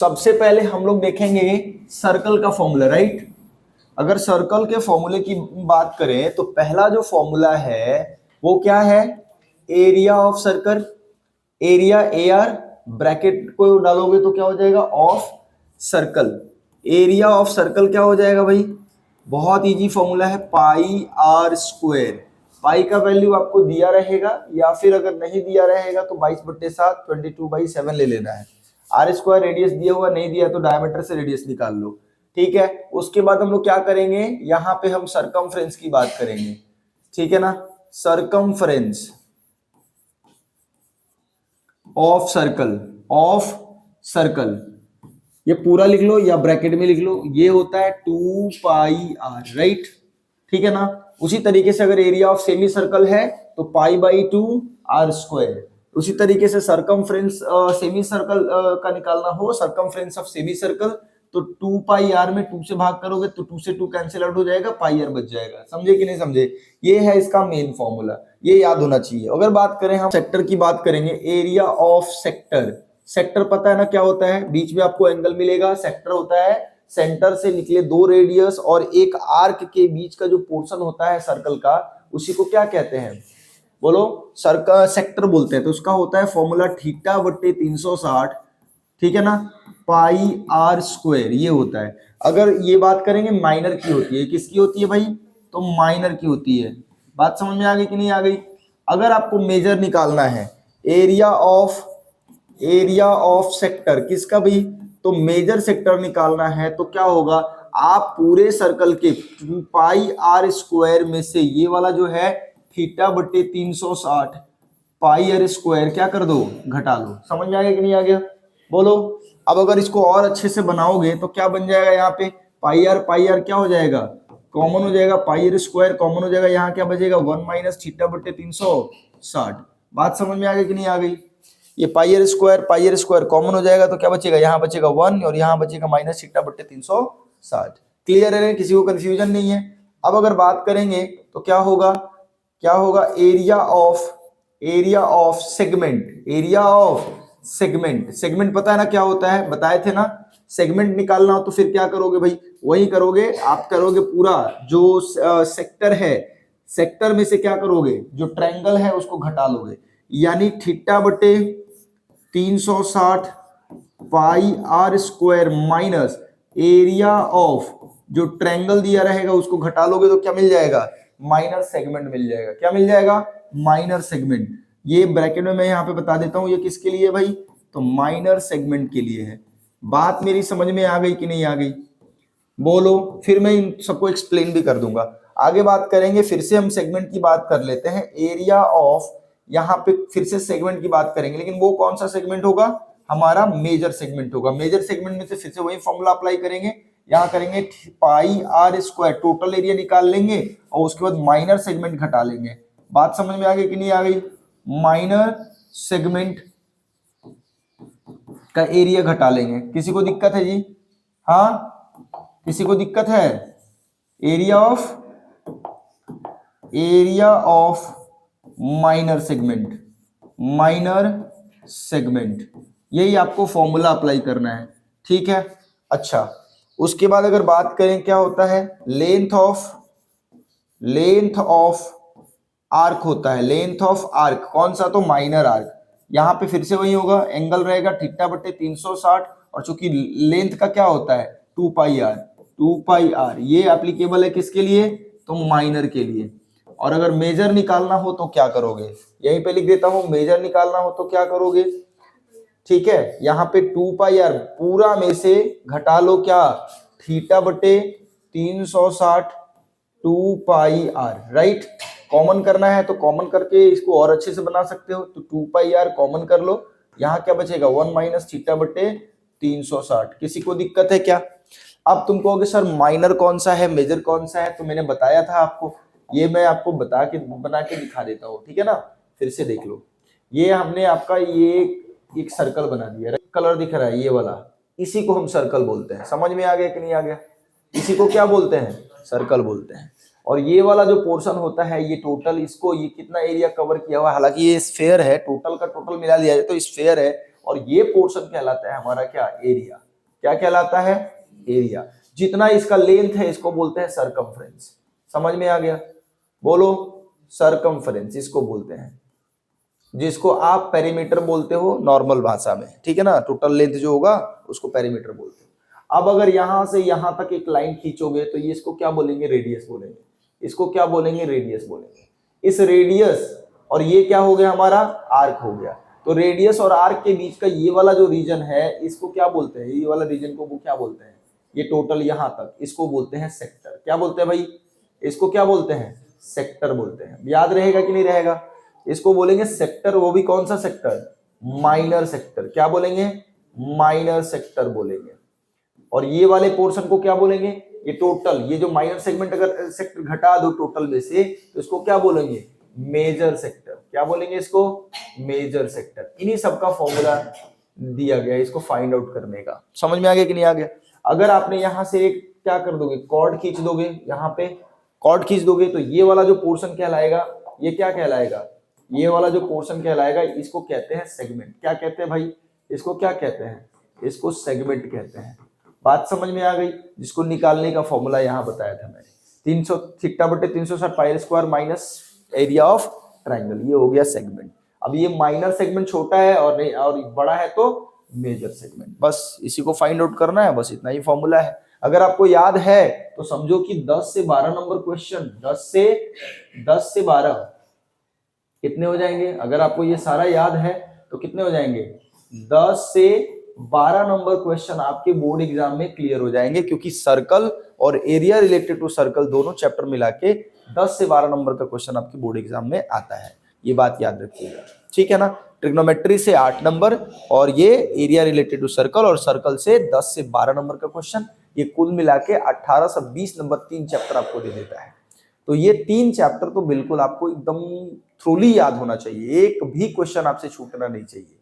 सबसे पहले हम लोग देखेंगे सर्कल का फॉर्मूला, राइट। अगर सर्कल के फॉर्मूले की बात करें तो पहला जो फॉर्मूला है वो क्या है, area of circle, area A R, bracket को डालोगे तो क्या हो जाएगा, of circle. Area of circle क्या हो जाएगा भाई, बहुत इजी फॉर्मूला है, पाई आर स्क्वायर। पाई का वैल्यू आपको दिया रहेगा या फिर अगर नहीं दिया रहेगा तो 22/7 22/7 ले लेना है। आर स्क्वायर रेडियस दिया हुआ, नहीं दिया तो डायमीटर से रेडियस निकाल लो, ठीक है। उसके बाद हम लोग क्या करेंगे, यहां पे हम सरकमफ्रेंस की बात करेंगे, ठीक है ना। Circumference of circle, of circle, ये पूरा लिख लो या ब्रैकेट में लिख लो, ये होता है 2πr, राइट, ठीक है ना। उसी तरीके से अगर एरिया ऑफ सेमी सर्कल है तो π/2r²। उसी तरीके से सरकमफ्रेंस सेमी सर्कल का निकालना हो, सरकमफ्रेंस ऑफ सेमी सर्कल, तो 2πr में 2 से भाग करोगे तो 2 से 2 कैंसिल आउट हो जाएगा, πr बच जाएगा। समझे कि नहीं समझे, ये है इसका मेन फॉर्मूला, ये याद होना चाहिए। अगर बात करें हम सेक्टर की बात करेंगे, एरिया ऑफ सेक्टर, सेक्टर पता है ना क्या होता है, बीच में आपको एंगल मिलेगा। सेक्टर होता है सेंटर से निकले 2 रेडियस और एक आर्क के बीच का जो पोर्शन होता है सर्कल का, उसी को क्या कहते हैं, बोलो, सर्कल सेक्टर बोलते हैं। तो उसका होता है फॉर्मूला θ/360, ठीक है ना, πr², ये होता है। अगर ये बात करेंगे माइनर की होती है, किसकी होती है भाई, तो माइनर की होती है। बात समझ में आ गई कि नहीं आ गई। अगर आपको मेजर निकालना है एरिया ऑफ सेक्टर, किसका भाई, तो मेजर सेक्टर निकालना है तो क्या होगा, आप पूरे सर्कल के πr² में से ये वाला जो है θ/360 πr² क्या कर दो, घटा लो। समझ में आ गया कि नहीं आ गया, बोलो। अब अगर इसको और अच्छे से बनाओगे तो क्या बन जाएगा, यहाँ पे πr क्या हो जाएगा, कॉमन हो जाएगा, πr² कॉमन हो जाएगा, यहाँ क्या बचेगा 1 - θ/360। बात समझ में आ गई कि नहीं आ गई। ये πr² कॉमन हो जाएगा तो क्या बचेगा, यहाँ बचेगा 1 और यहाँ बचेगा -θ/360। क्लियर है, किसी को कंफ्यूजन नहीं है। अब अगर बात करेंगे तो क्या होगा, एरिया ऑफ सेगमेंट, सेगमेंट पता है ना क्या होता है, बताए थे ना। सेगमेंट निकालना हो तो फिर क्या करोगे भाई, वही करोगे, आप करोगे पूरा जो सेक्टर है, सेक्टर में से क्या करोगे, जो ट्रायंगल है उसको घटा लोगे, यानी θ/360 πr² माइनस एरिया ऑफ जो ट्रायंगल दिया रहेगा उसको घटा लोगे तो क्या मिल जाएगा, माइनर सेगमेंट मिल जाएगा। क्या मिल जाएगा, माइनर सेगमेंट। ये ब्रैकेट में मैं यहाँ पे बता देता हूँ ये किसके लिए भाई, तो माइनर सेगमेंट के लिए है। बात मेरी समझ में आ गई कि नहीं आ गई, बोलो, फिर मैं इन सबको एक्सप्लेन भी कर दूंगा। आगे बात करेंगे, फिर से हम सेगमेंट की बात कर लेते हैं। एरिया ऑफ, यहाँ पे फिर से सेगमेंट की बात करेंगे, लेकिन वो कौन सा सेगमेंट होगा, हमारा मेजर सेगमेंट होगा। मेजर सेगमेंट में से फिर से वही फॉर्मूला अप्लाई करेंगे, यहाँ करेंगे πr², टोटल एरिया निकाल लेंगे और उसके बाद माइनर सेगमेंट घटा लेंगे। बात समझ में आ गई कि नहीं आ गई, माइनर सेगमेंट का एरिया घटा लेंगे। किसी को दिक्कत है जी, हाँ, किसी को दिक्कत है, एरिया ऑफ माइनर सेगमेंट, यही आपको फॉर्मूला अप्लाई करना है, ठीक है। अच्छा, उसके बाद अगर बात करें क्या होता है, लेंथ ऑफ आर्क होता है, लेंथ ऑफ आर्क कौन सा, तो माइनर आर्क। यहाँ पे फिर से वही होगा, एंगल रहेगा θ/360 और चूंकि लेंथ का क्या होता है 2πr, ये एप्लीकेबल है किसके लिए, तो माइनर के लिए। और अगर मेजर निकालना हो तो क्या करोगे, यहीं पे लिख देता हूं, मेजर निकालना हो तो क्या करोगे, ठीक है, यहाँ पे 2πr पूरा में से घटा लो क्या, θ/360 2πr, राइट। कॉमन करना है तो कॉमन करके इसको और अच्छे से बना सकते हो, तो 2πr कॉमन कर लो, यहाँ क्या बचेगा 1 - θ/360। किसी को दिक्कत है क्या। अब तुम कहोगे सर माइनर कौन सा है, मेजर कौन सा है, तो मैंने बताया था आपको, ये मैं आपको बना के दिखा देता हूँ, ठीक है ना। फिर से देख लो, ये हमने आपका ये एक सर्कल बना दिया, कलर दिख रहा है ये वाला, इसी को हम सर्कल बोलते हैं। समझ में आ गया कि नहीं आ गया, इसी को क्या बोलते हैं, सर्कल बोलते हैं। और ये वाला जो पोर्शन होता है, ये टोटल इसको, ये कितना एरिया कवर किया हुआ है, हालांकि ये स्फेयर है, टोटल का टोटल मिला लिया जाए तो स्फेयर है, और ये पोर्शन कहलाता है हमारा क्या, एरिया। क्या कहलाता है? एरिया। जितना इसका लेंथ है इसको बोलते हैं सरकमफ्रेंस। समझ में आ गया? बोलो, सरकमफ्रेंस इसको बोलते हैं, जिसको आप पेरीमीटर बोलते हो नॉर्मल भाषा में, ठीक है ना। टोटल लेंथ जो होगा उसको पेरीमीटर बोलते हो। अब अगर यहां से यहां तक एक लाइन खींचोगे तो ये इसको क्या बोलेंगे? रेडियस बोलेंगे। इसको क्या बोलेंगे? रेडियस बोलेंगे। इस रेडियस और ये क्या हो गया हमारा? आर्क हो गया। तो रेडियस और आर्क के बीच का ये वाला जो रीजन है इसको क्या बोलते हैं? ये वाला रीजन को वो क्या बोलते हैं? ये टोटल यहां तक, इसको बोलते हैं सेक्टर। क्या बोलते हैं भाई? इसको क्या बोलते हैं? सेक्टर बोलते हैं। याद रहेगा कि नहीं रहेगा? इसको बोलेंगे सेक्टर। वो भी कौन सा सेक्टर? Minor sector. क्या बोलेंगे? माइनर सेक्टर बोलेंगे। और ये वाले पोर्शन को क्या बोलेंगे? ये टोटल, ये जो माइनर सेगमेंट अगर सेक्टर घटा दो टोटल में से तो इसको क्या बोलेंगे? Major sector. क्या बोलेंगे इसको? Major sector. इन्हीं सबका फॉर्मूला दिया गया है इसको फाइंड आउट करने का। समझ में आ गया कि नहीं आ गया? अगर आपने यहां से एक क्या कर दोगे? कॉर्ड खींच दोगे, यहां पे कॉर्ड खींच दोगे तो ये वाला जो पोर्शन कहलाएगा, ये क्या कहलाएगा? ये वाला जो पोर्शन कहलाएगा इसको कहते हैं सेगमेंट। क्या कहते हैं भाई? इसको क्या कहते हैं? इसको सेगमेंट कहते हैं। बात समझ में आ गई? जिसको निकालने का फॉर्मूला यहां बताया था मैंने, 300 थीटा बटे 360 pi square minus area of triangle. ये हो गया सेगमेंट। अब ये माइनर सेगमेंट छोटा है और बड़ा है तो मेजर सेगमेंट। बस इसी को फाइंड आउट करना है, बस इतना ही फॉर्मूला है। अगर आपको याद है तो समझो कि 10 से 12 नंबर क्वेश्चन, 10 से 12 कितने हो जाएंगे? अगर आपको ये सारा याद है तो कितने हो जाएंगे? 10 से 12 नंबर क्वेश्चन आपके बोर्ड एग्जाम में क्लियर हो जाएंगे, क्योंकि सर्कल और एरिया रिलेटेड टू सर्कल दोनों चैप्टर मिला के 10 से 12 नंबर का क्वेश्चन आपके बोर्ड एग्जाम में आता है। ये बात याद रखिएगा, ठीक है ना। ट्रिग्नोमेट्री से 8 नंबर और ये एरिया रिलेटेड टू सर्कल और सर्कल से 10 से 12 नंबर का क्वेश्चन, ये कुल मिला के 18 से 20 नंबर 3 चैप्टर आपको दे देता है। तो ये 3 चैप्टर तो बिल्कुल आपको एकदम थ्रोली याद होना चाहिए, एक भी क्वेश्चन आपसे छूटना नहीं चाहिए।